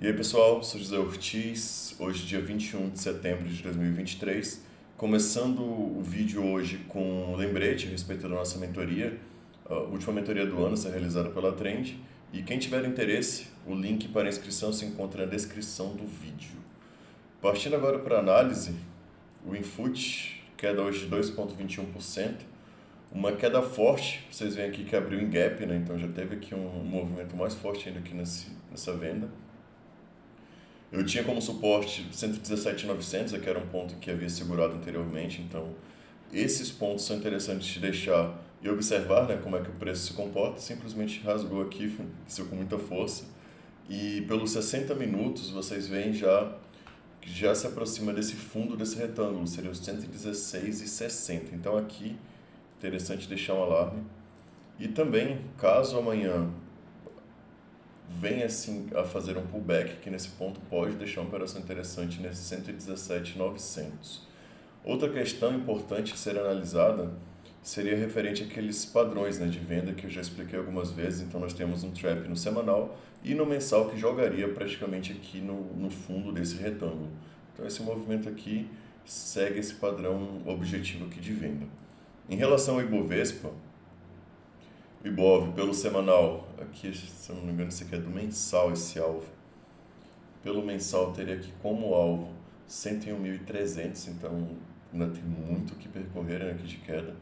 E aí pessoal, sou José Ortiz, hoje dia 21 de setembro de 2023, começando o vídeo hoje com um lembrete a respeito da nossa mentoria, a última mentoria do ano, será realizada pela Trend, e quem tiver interesse, o link para a inscrição se encontra na descrição do vídeo. Partindo agora para a análise, o Infut, queda hoje de 2,21%, uma queda forte, vocês veem aqui que abriu em gap, né? Então já teve aqui um movimento mais forte ainda aqui nessa venda. Eu tinha como suporte 117.900, que era um ponto que havia segurado anteriormente, então esses pontos são interessantes de deixar e observar, né, como é que o preço se comporta. Simplesmente rasgou aqui, desceu com muita força, e pelos 60 minutos vocês veem que já se aproxima desse fundo desse retângulo, seria os 116,60. Então aqui, interessante deixar um alarme. E também, caso amanhã venha assim a fazer um pullback, que nesse ponto pode deixar uma operação interessante nesse 117.900. Outra questão importante a ser analisada seria referente àqueles padrões, né, de venda que eu já expliquei algumas vezes. Então nós temos um trap no semanal e no mensal que jogaria praticamente aqui no fundo desse retângulo. Então esse movimento aqui segue esse padrão objetivo aqui de venda. Em relação ao Ibovespa, o Ibov, pelo semanal, aqui, se eu não me engano, esse aqui é do mensal, esse alvo. Pelo mensal, teria aqui como alvo 101.300, então ainda tem muito o que percorrer, né, aqui de queda.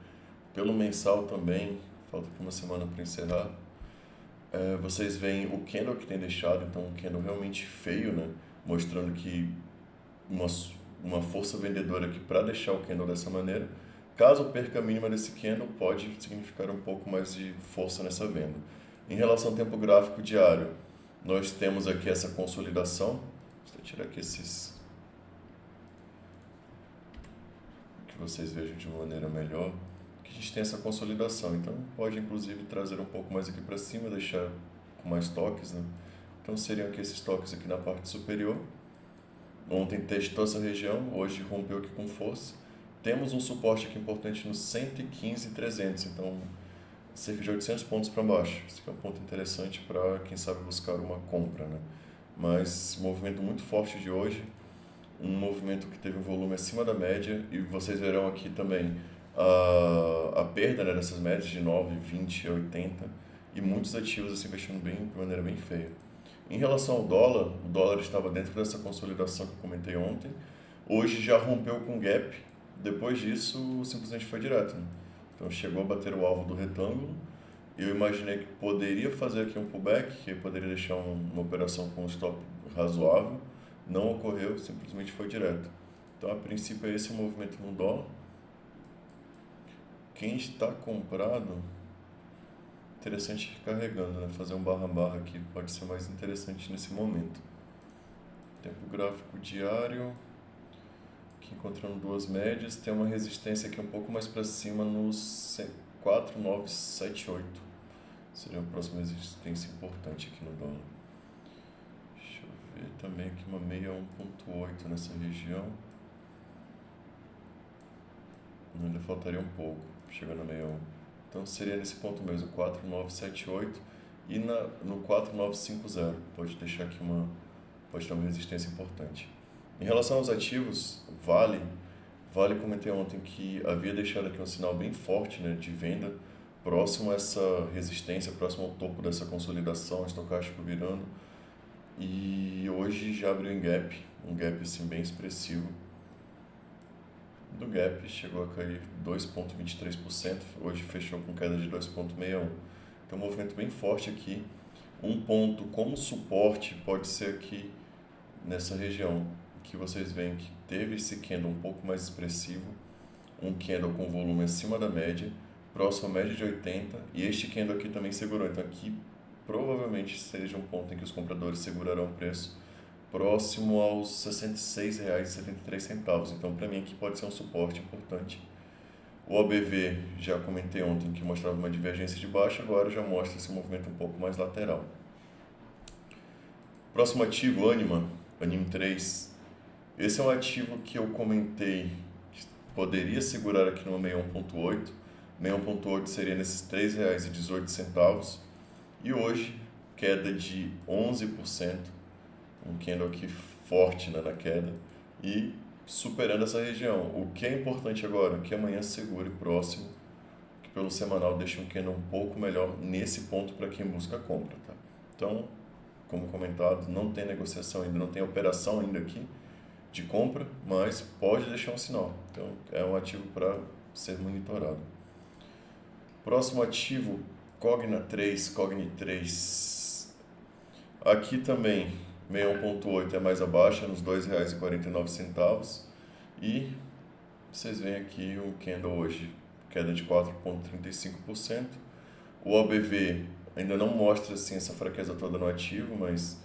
Pelo mensal também, falta aqui uma semana para encerrar. Vocês veem o candle que tem deixado, então um candle realmente feio, né, mostrando que uma força vendedora aqui para deixar o candle dessa maneira. Caso perca a mínima desse candle, pode significar um pouco mais de força nessa venda. Em relação ao tempo gráfico diário, nós temos aqui essa consolidação. Deixa eu tirar aqui esses que vocês vejam de uma maneira melhor. Aqui a gente tem essa consolidação, então pode inclusive trazer um pouco mais aqui para cima, deixar com mais toques, né? Então seriam aqui esses toques aqui na parte superior. Ontem testou essa região, hoje rompeu aqui com força. Temos um suporte aqui importante no 115.300, então cerca de 800 pontos para baixo. Esse aqui é um ponto interessante para quem sabe buscar uma compra, né? Mas movimento muito forte de hoje, um movimento que teve um volume acima da média, e vocês verão aqui também a perda, né, dessas médias de 9, 20 e 80, e muitos ativos assim fechando de maneira bem feia. Em relação ao dólar, o dólar estava dentro dessa consolidação que eu comentei ontem, hoje já rompeu com gap. Depois disso, simplesmente foi direto, né? Então chegou a bater o alvo do retângulo. Eu imaginei que poderia fazer aqui um pullback, que poderia deixar uma operação com um stop razoável. Não ocorreu, simplesmente foi direto. Então, a princípio, é esse o movimento no dólar. Quem está comprado, interessante ir carregando, né? Fazer um barra-barra aqui pode ser mais interessante nesse momento. Tempo gráfico diário. Aqui encontrando duas médias, tem uma resistência aqui um pouco mais para cima nos 4,978. Seria a próxima resistência importante aqui no dólar. Deixa eu ver também aqui uma 61.8 nessa região. Ainda faltaria um pouco, chegando a 61. Então seria nesse ponto mesmo, 4,978 e no 4,950. Pode deixar aqui pode ter uma resistência importante. Em relação aos ativos, Vale comentei ontem que havia deixado aqui um sinal bem forte, né, de venda, próximo a essa resistência, próximo ao topo dessa consolidação, estocástico virando, e hoje já abriu em gap, um gap assim bem expressivo. Do gap chegou a cair 2,23%, hoje fechou com queda de 2,61%. Então um movimento bem forte aqui. Um ponto como suporte pode ser aqui nessa região, que vocês veem que teve esse candle um pouco mais expressivo, um candle com volume acima da média, próximo à média de 80, e este candle aqui também segurou. Então aqui provavelmente seja um ponto em que os compradores segurarão o preço próximo aos R$ 66,73. Então para mim aqui pode ser um suporte importante. O OBV, já comentei ontem que mostrava uma divergência de baixa, agora já mostra esse movimento um pouco mais lateral. Próximo ativo, Anima 3. Esse é um ativo que eu comentei que poderia segurar aqui no 61.8. 61.8 seria nesses R$ 3,18. E hoje, queda de 11%. um candle aqui forte, né, na queda e superando essa região. O que é importante agora? Que amanhã segure próximo, que pelo semanal deixe um candle um pouco melhor nesse ponto para quem busca a compra, tá? Então, como comentado, não tem negociação ainda, não tem operação ainda aqui de compra, mas pode deixar um sinal. Então, é um ativo para ser monitorado. Próximo ativo, Cogna 3, Cogni 3. Aqui também, 61,8 é mais abaixo, nos R$ 2,49. E vocês veem aqui o candle hoje, queda de 4,35%. O OBV ainda não mostra assim, essa fraqueza toda no ativo, mas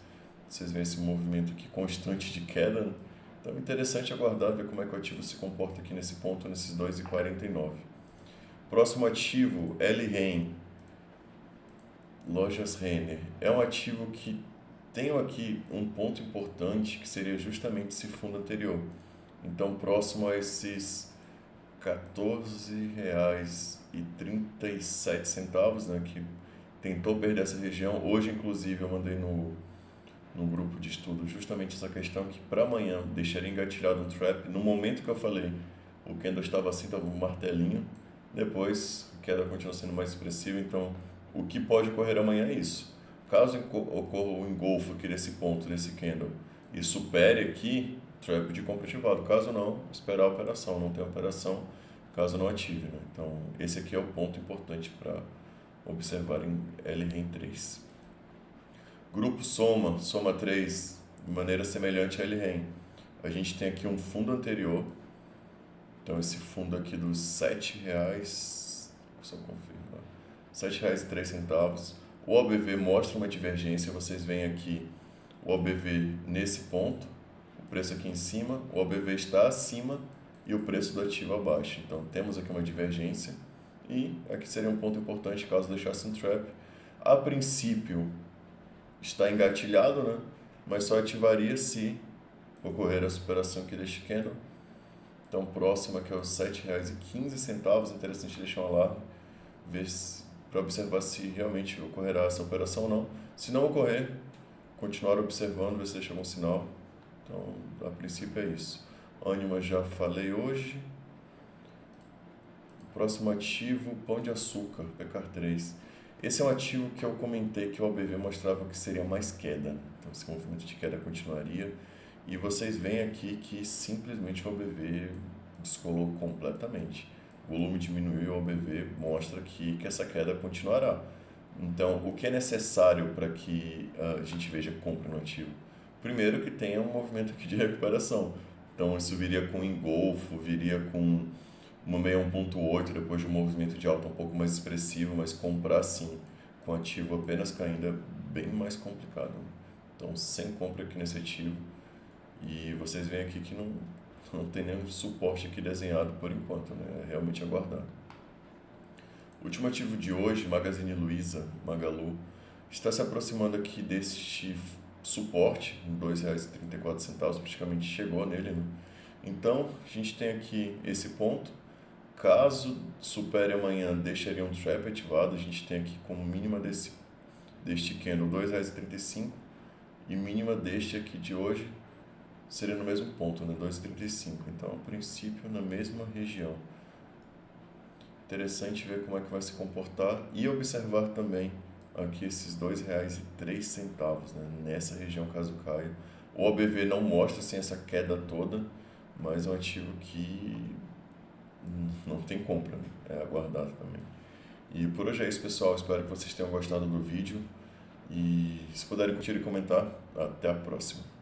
vocês veem esse movimento aqui constante de queda, né? Então é interessante aguardar, ver como é que o ativo se comporta aqui nesse ponto, nesses 2,49. Próximo ativo, L-REN, Lojas Renner. É um ativo que tem aqui um ponto importante, que seria justamente esse fundo anterior. Então, próximo a esses R$ 14,37, né, que tentou perder essa região. Hoje, inclusive, eu mandei no grupo de estudo justamente essa questão que para amanhã deixaria engatilhado um trap. No momento que eu falei, o candle estava assim, estava um martelinho. Depois, a queda continua sendo mais expressiva. Então, o que pode ocorrer amanhã é isso. Caso ocorra o engolfo aqui desse ponto, desse candle, e supere aqui, trap de compra ativado. Caso não, esperar a operação. Não tem operação, caso não ative, né? Então, esse aqui é o ponto importante para observar em LREN3. Grupo Soma, Soma 3, de maneira semelhante a LREN. A gente tem aqui um fundo anterior. Então, esse fundo aqui dos R$ 7,00, só confirmar, R$ 7,03. O OBV mostra uma divergência, vocês veem aqui o OBV nesse ponto, o preço aqui em cima, o OBV está acima e o preço do ativo abaixo. Então, temos aqui uma divergência e aqui seria um ponto importante caso deixasse um trap. A princípio, está engatilhado, né? Mas só ativaria se ocorrer a superação aqui deste candle. Então, próximo aqui é os R$ 7,15. Interessante deixar um alarme, ver para observar se realmente ocorrerá essa operação ou não. Se não ocorrer, continuar observando, ver se deixa algum sinal. Então, a princípio é isso. Ânima já falei hoje. Próximo ativo, Pão de Açúcar, PECAR3. Esse é um ativo que eu comentei que o OBV mostrava que seria mais queda. Então, esse movimento de queda continuaria. E vocês veem aqui que simplesmente o OBV descolou completamente. O volume diminuiu, o OBV mostra que essa queda continuará. Então, o que é necessário para que a gente veja compra no ativo? Primeiro, que tenha um movimento aqui de recuperação. Então, isso viria com engolfo, viria com uma 61,8 depois de um movimento de alta um pouco mais expressivo, mas comprar sim, com ativo apenas caindo é bem mais complicado. Então, sem compra aqui nesse ativo. E vocês veem aqui que não tem nenhum suporte aqui desenhado por enquanto, né? É realmente aguardar. O último ativo de hoje, Magazine Luiza, Magalu, está se aproximando aqui deste suporte, em R$ 2,34, praticamente chegou nele, né? Então, a gente tem aqui esse ponto. Caso supere amanhã, deixaria um trap ativado. A gente tem aqui como mínima deste candle R$ 2,35 e mínima deste aqui de hoje seria no mesmo ponto, né? 2,35. Então, a princípio, na mesma região. Interessante ver como é que vai se comportar e observar também aqui esses R$ 2,03, né? Nessa região, caso caia. O OBV não mostra assim, essa queda toda, mas é um ativo que não tem compra, né? É aguardar também. E por hoje é isso, pessoal. Espero que vocês tenham gostado do vídeo. E se puderem curtir e comentar, até a próxima.